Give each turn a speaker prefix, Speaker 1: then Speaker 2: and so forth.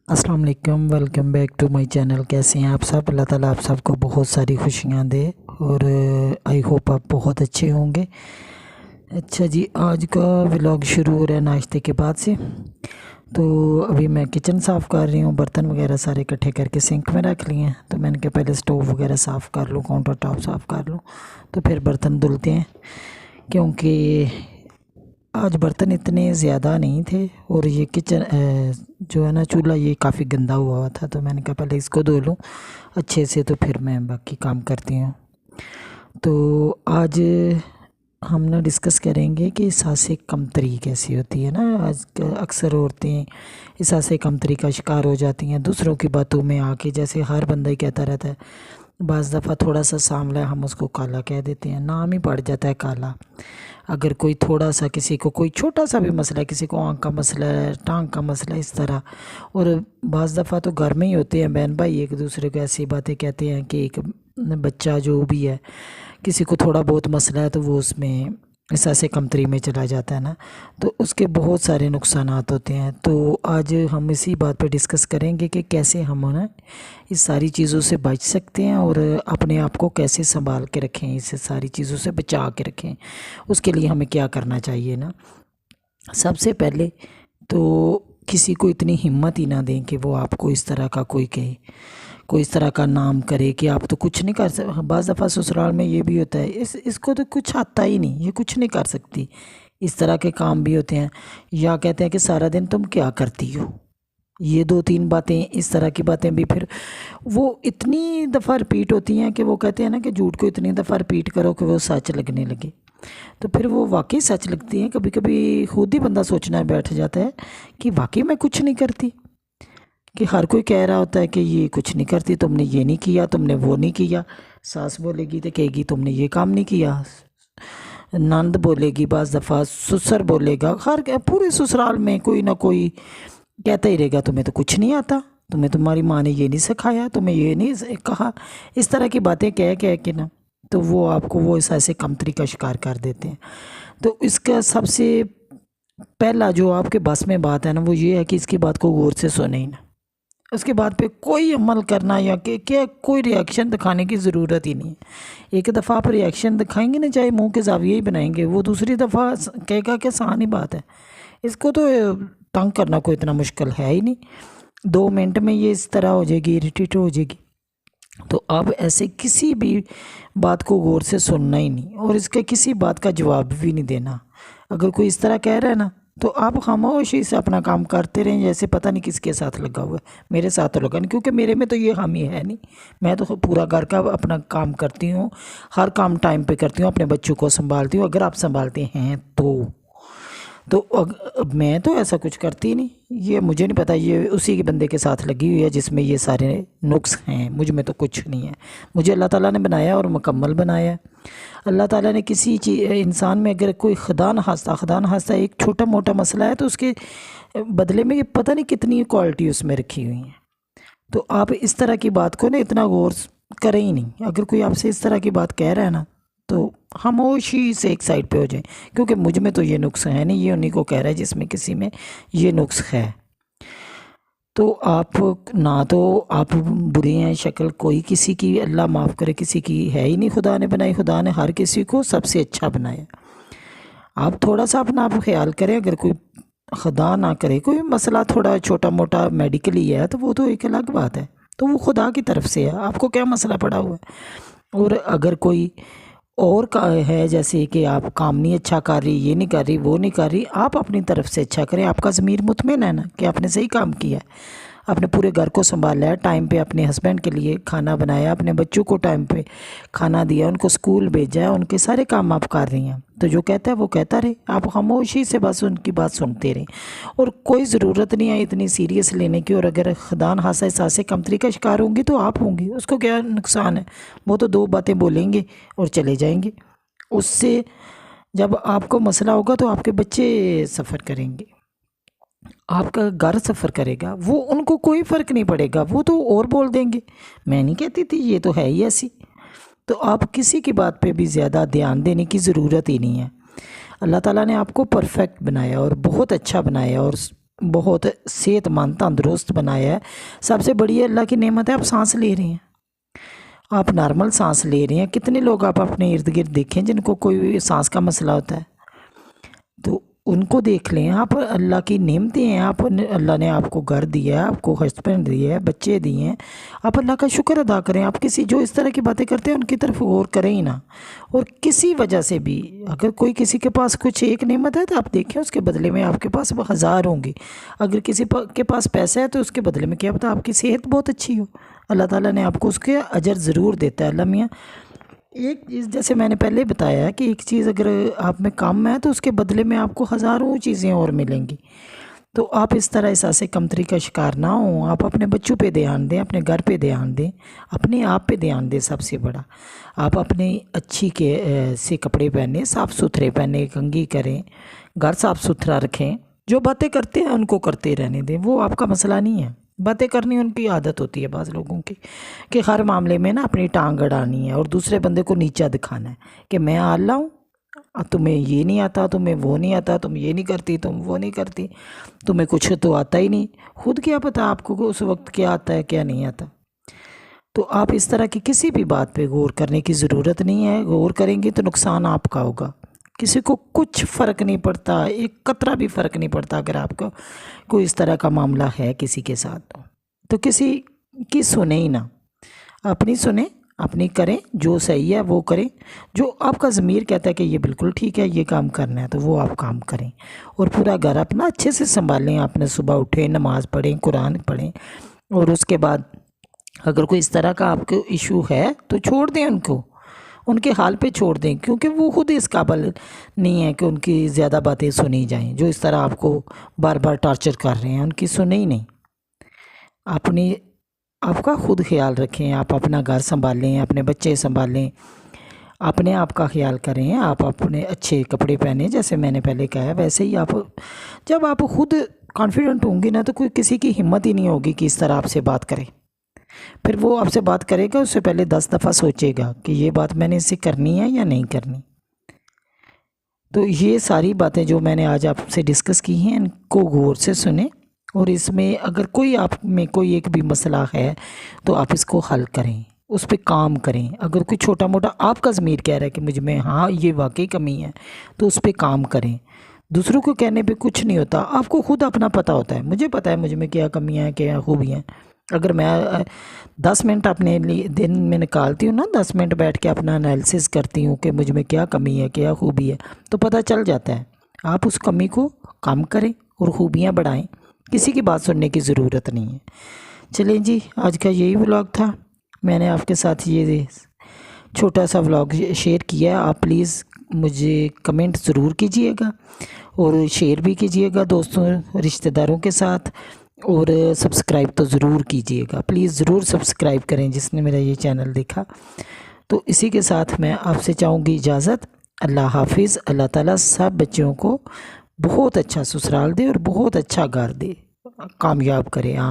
Speaker 1: अस्सलाम वालेकुम, welcome back to my channel. कैसे हैं आप सब? अल्लाह ताला आप सबको बहुत सारी खुशियां दे और आई होप आप बहुत अच्छे होंगे। अच्छा जी, आज का व्लॉग शुरू हो रहा है नाश्ते के बाद से। तो अभी मैं किचन साफ़ कर रही हूँ, बर्तन वगैरह सारे इकट्ठे करके सिंक में रख लिए हैं। तो मैंने कहा पहले स्टोव वगैरह साफ़ कर लूँ, काउंटर टॉप साफ़ कर लूँ, तो फिर बर्तन धुलते हैं। क्योंकि आज बर्तन इतने ज़्यादा नहीं थे और ये किचन जो है ना, चूल्हा ये काफ़ी गंदा हुआ था। तो मैंने कहा पहले इसको धो लूँ अच्छे से, तो फिर मैं बाकी काम करती हूँ। तो आज हम ना डिस्कस करेंगे कि सांसें कमतरी कैसी होती है ना। आज अक्सर औरतें इस सांसें कमतरी का शिकार हो जाती हैं दूसरों की बातों में आके। जैसे हर बंदा ही कहता रहता है, बाज़ दफ़ा थोड़ा सा सांवला है हम उसको काला कह देते हैं, नाम ही पड़ जाता है काला। अगर कोई थोड़ा सा, किसी को कोई छोटा सा भी मसला है, किसी को आँख का मसला है, टांग का मसला है, इस तरह। और बाज़ दफ़ा तो घर में ही होते हैं बहन भाई, एक दूसरे को ऐसी बातें कहते हैं कि एक बच्चा जो भी है, किसी को थोड़ा बहुत मसला है तो वो उसमें इस ऐसे कमतरी में चला जाता है ना। तो उसके बहुत सारे नुकसानात होते हैं। तो आज हम इसी बात पे डिस्कस करेंगे कि कैसे हम ना इस सारी चीज़ों से बच सकते हैं और अपने आप को कैसे संभाल के रखें, इस सारी चीज़ों से बचा के रखें। उसके लिए हमें क्या करना चाहिए ना। सबसे पहले तो किसी को इतनी हिम्मत ही ना दें कि वो आपको इस तरह का कोई कहे, कोई इस तरह का नाम करे कि आप तो कुछ नहीं कर सकते। बाज़ दफ़ा ससुराल में ये भी होता है, इसको तो कुछ आता ही नहीं, ये कुछ नहीं कर सकती, इस तरह के काम भी होते हैं। या कहते हैं कि सारा दिन तुम क्या करती हो, ये दो तीन बातें, इस तरह की बातें भी फिर वो इतनी दफ़ा रिपीट होती हैं कि वो कहते हैं ना कि झूठ को इतनी दफ़ा रिपीट करो कि वो सच लगने लगे। तो फिर वो वाकई सच लगती हैं। कभी कभी खुद ही बंदा सोचना बैठ जाता है कि वाकई मैं कुछ नहीं करती। कि हर कोई कह रहा होता है कि ये कुछ नहीं करती, तुमने ये नहीं किया, तुमने वो नहीं किया। सास बोलेगी तो कहेगी तुमने ये काम नहीं किया, नंद बोलेगी, बाज़ दफ़ा ससुर बोलेगा, हर पूरे ससुराल में कोई ना कोई कहता ही रहेगा तुम्हें तो कुछ नहीं आता, तुम्हें तुम्हारी माँ ने ये नहीं सिखाया, तुम्हें ये नहीं कहा। इस तरह की बातें कह कह के ना, तो वो आपको वो इस ऐसे कमतरी का शिकार कर देते हैं। तो इसका सबसे पहला जो आपके बस में बात है ना, वो ये है कि इसकी बात को गौर से सुने ही ना। उसके बाद पे कोई अमल करना या कि क्या कोई रिएक्शन दिखाने की ज़रूरत ही नहीं है। एक दफ़ा आप रिएक्शन दिखाएंगे ना, चाहे मुंह के ज़ाविये ही बनाएंगे, वो दूसरी दफ़ा कहेगा कि आसानी बात है, इसको तो तंग करना कोई इतना मुश्किल है ही नहीं। 2 मिनट में ये इस तरह हो जाएगी, इरिटेट हो जाएगी। तो अब ऐसे किसी भी बात को गौर से सुनना ही नहीं और इसके किसी बात का जवाब भी नहीं देना। अगर कोई इस तरह कह रहा है ना, तो आप खामोशी से अपना काम करते रहें, जैसे पता नहीं किसके साथ लगा हुआ है। मेरे साथ तो लगा नहीं, क्योंकि मेरे में तो ये हामी है नहीं। मैं तो पूरा घर का अपना काम करती हूँ, हर काम टाइम पे करती हूँ, अपने बच्चों को संभालती हूँ। अगर आप संभालते हैं तो मैं तो ऐसा कुछ करती ही नहीं। ये मुझे नहीं पता, ये उसी के बंदे के साथ लगी हुई है जिसमें ये सारे नुक्स हैं। मुझ में तो कुछ नहीं है। मुझे अल्लाह ताला ने बनाया और मुकम्मल बनाया है। अल्लाह ताला ने किसी चीज़ इंसान में अगर कोई खुदा न खास्ता एक छोटा मोटा मसला है, तो उसके बदले में ये पता नहीं कितनी क्वालिटी उसमें रखी हुई है। तो आप इस तरह की बात को ना इतना गौर करें ही नहीं। अगर कोई आपसे इस तरह की बात कह रहा है ना, तो खामोशी से एक साइड पे हो जाए, क्योंकि मुझ में तो ये नुक्स है नहीं, ये उन्हीं को कह रहा है जिसमें किसी में ये नुक्स है। तो आप ना तो आप बुरे हैं, शक्ल कोई किसी की अल्लाह माफ़ करे किसी की है ही नहीं खुदा ने बनाई। खुदा ने हर किसी को सबसे अच्छा बनाया। आप थोड़ा सा अपना आप ख्याल करें। अगर कोई खुदा ना करे कोई मसला थोड़ा छोटा मोटा मेडिकली है, तो वो तो एक अलग बात है, तो वो खुदा की तरफ से है, आपको क्या मसला पड़ा हुआ है। और अगर कोई और का है, जैसे कि आप काम नहीं अच्छा कर रही, ये नहीं कर रही, वो नहीं कर रही, आप अपनी तरफ से अच्छा करें। आपका ज़मीर मुतमिन है ना कि आपने सही काम किया है, आपने पूरे घर को संभाला है, टाइम पे अपने हस्बैंड के लिए खाना बनाया, अपने बच्चों को टाइम पे खाना दिया, उनको स्कूल भेजा है, उनके सारे काम आप कर रही हैं। तो जो कहता है वो कहता रहे, आप खामोशी से बस उनकी बात सुनते रहें। और कोई ज़रूरत नहीं है इतनी सीरियस लेने की। और अगर खुदा न खास्ता एहसास कमतरी का शिकार होंगी तो आप होंगी, उसको क्या नुकसान है। वो तो 2 बातें बोलेंगे और चले जाएंगे। उससे जब आपको मसला होगा तो आपके बच्चे सफ़र करेंगे, आपका घर सफ़र करेगा, वो उनको कोई फ़र्क नहीं पड़ेगा, वो तो और बोल देंगे मैं नहीं कहती थी, ये तो है ही ऐसी। तो आप किसी की बात पे भी ज़्यादा ध्यान देने की ज़रूरत ही नहीं है। अल्लाह ताला ने आपको परफेक्ट बनाया और बहुत अच्छा बनाया और بہت صحت مند تندرست بنایا ہے. سب سے بڑی اللہ کی نعمت ہے آپ سانس لے رہے ہیں, آپ نارمل سانس لے رہے ہیں. کتنے لوگ آپ اپنے ارد گرد دیکھیں جن کو کوئی سانس کا مسئلہ ہوتا ہے, تو ان کو دیکھ لیں. آپ اللہ کی نعمتیں ہیں, اللہ نے آپ کو گھر دیا ہے, آپ کو ہسبینڈ دیا ہے, بچے دیے ہیں, آپ اللہ کا شکر ادا کریں. آپ کسی جو اس طرح کی باتیں کرتے ہیں ان کی طرف غور کریں ہی نہ. اور کسی وجہ سے بھی اگر کوئی کسی کے پاس کچھ ایک نعمت ہے تو آپ دیکھیں اس کے بدلے میں آپ کے پاس 1000 ہوں گی. اگر کسی کے پاس پیسہ ہے تو اس کے بدلے میں کیا پتہ آپ کی صحت بہت اچھی ہو, اللہ تعالیٰ نے آپ کو اس کے اجر ضرور دیتا ہے. اللہ میاں ایک چیز جیسے میں نے پہلے بتایا کہ ایک چیز اگر آپ میں کم ہے تو اس کے بدلے میں آپ کو ہزاروں چیزیں اور ملیں گی. تو آپ اس طرح احساس کمتری کا شکار نہ ہوں. آپ اپنے بچوں پہ دھیان دیں, اپنے گھر پہ دھیان دیں, اپنے آپ پہ دھیان دیں. سب سے بڑا آپ اپنے اچھی سے کپڑے پہنیں, صاف ستھرے پہنیں, کنگھی کریں, گھر صاف ستھرا رکھیں. جو باتیں کرتے ہیں ان کو کرتے رہنے دیں, وہ آپ کا مسئلہ نہیں ہے. باتیں کرنی ان کی عادت ہوتی ہے بعض لوگوں کی کہ ہر معاملے میں نا اپنی ٹانگ اڑانی ہے اور دوسرے بندے کو نیچا دکھانا ہے کہ میں اعلیٰ ہوں, تمہیں یہ نہیں آتا, تمہیں وہ نہیں آتا, تم یہ نہیں کرتی, تم وہ نہیں کرتی, تمہیں کچھ تو آتا ہی نہیں. خود کیا پتا آپ کو اس وقت کیا آتا ہے کیا نہیں آتا. تو آپ اس طرح کی کسی بھی بات پہ غور کرنے کی ضرورت نہیں ہے. غور کریں گے تو نقصان آپ کا ہوگا. کسی کو کچھ فرق نہیں پڑتا, ایک قطرہ بھی فرق نہیں پڑتا اگر آپ کو کوئی اس طرح کا معاملہ ہے کسی کے ساتھ تو کسی کی سنیں ہی نہ, اپنی سنیں, اپنی کریں, جو صحیح ہے وہ کریں. جو آپ کا ضمیر کہتا ہے کہ یہ بالکل ٹھیک ہے, یہ کام کرنا ہے, تو وہ آپ کام کریں. اور پورا گھر اپنا اچھے سے سنبھالیں. آپ نے صبح اٹھیں, نماز پڑھیں, قرآن پڑھیں, اور اس کے بعد اگر کوئی اس طرح کا آپ کو ایشو ہے تو چھوڑ دیں ان کو, ان کے حال پہ چھوڑ دیں, کیونکہ وہ خود اس قابل نہیں ہے کہ ان کی زیادہ باتیں سنی جائیں. جو اس طرح آپ کو بار بار ٹارچر کر رہے ہیں ان کی سنیں ہی نہیں. آپ کا خود خیال رکھیں, آپ اپنا گھر سنبھالیں, اپنے بچے سنبھالیں, اپنے آپ کا خیال کریں. آپ اپنے اچھے کپڑے پہنیں, جیسے میں نے پہلے کہا ہے ویسے ہی. جب آپ خود کانفیڈنٹ ہوں گے نا تو کوئی کسی کی ہمت ہی نہیں ہوگی کہ اس طرح آپ سے بات کرے. پھر وہ آپ سے بات کرے گا اس سے پہلے 10 دفعہ سوچے گا کہ یہ بات میں نے اس سے کرنی ہے یا نہیں کرنی. تو یہ ساری باتیں جو میں نے آج آپ سے ڈسکس کی ہیں ان کو غور سے سنیں, اور اس میں اگر کوئی آپ میں کوئی ایک بھی مسئلہ ہے تو آپ اس کو حل کریں, اس پہ کام کریں. اگر کوئی چھوٹا موٹا آپ کا ضمیر کہہ رہا ہے کہ مجھ میں ہاں یہ واقعی کمی ہے تو اس پہ کام کریں. دوسروں کو کہنے پہ کچھ نہیں ہوتا, آپ کو خود اپنا پتہ ہوتا ہے. مجھے پتہ ہے مجھ میں کیا کمیاں ہیں کیا خوبیاں ہیں. اگر میں 10 منٹ اپنے لیے دن میں نکالتی ہوں نا, 10 منٹ بیٹھ کے اپنا انالیسس کرتی ہوں کہ مجھ میں کیا کمی ہے کیا خوبی ہے, تو پتہ چل جاتا ہے. آپ اس کمی کو کم کریں اور خوبیاں بڑھائیں. کسی کی بات سننے کی ضرورت نہیں ہے. چلیں جی, آج کا یہی ولاگ تھا. میں نے آپ کے ساتھ یہ چھوٹا سا ولاگ شیئر کیا ہے. آپ پلیز مجھے کمنٹ ضرور کیجئے گا اور شیئر بھی کیجئے گا دوستوں رشتہ داروں کے ساتھ, اور سبسکرائب تو ضرور کیجئے گا. پلیز ضرور سبسکرائب کریں جس نے میرا یہ چینل دیکھا. تو اسی کے ساتھ میں آپ سے چاہوں گی اجازت. اللہ حافظ. اللہ تعالیٰ سب بچوں کو بہت اچھا سسرال دے اور بہت اچھا گھر دے, کامیاب کرے.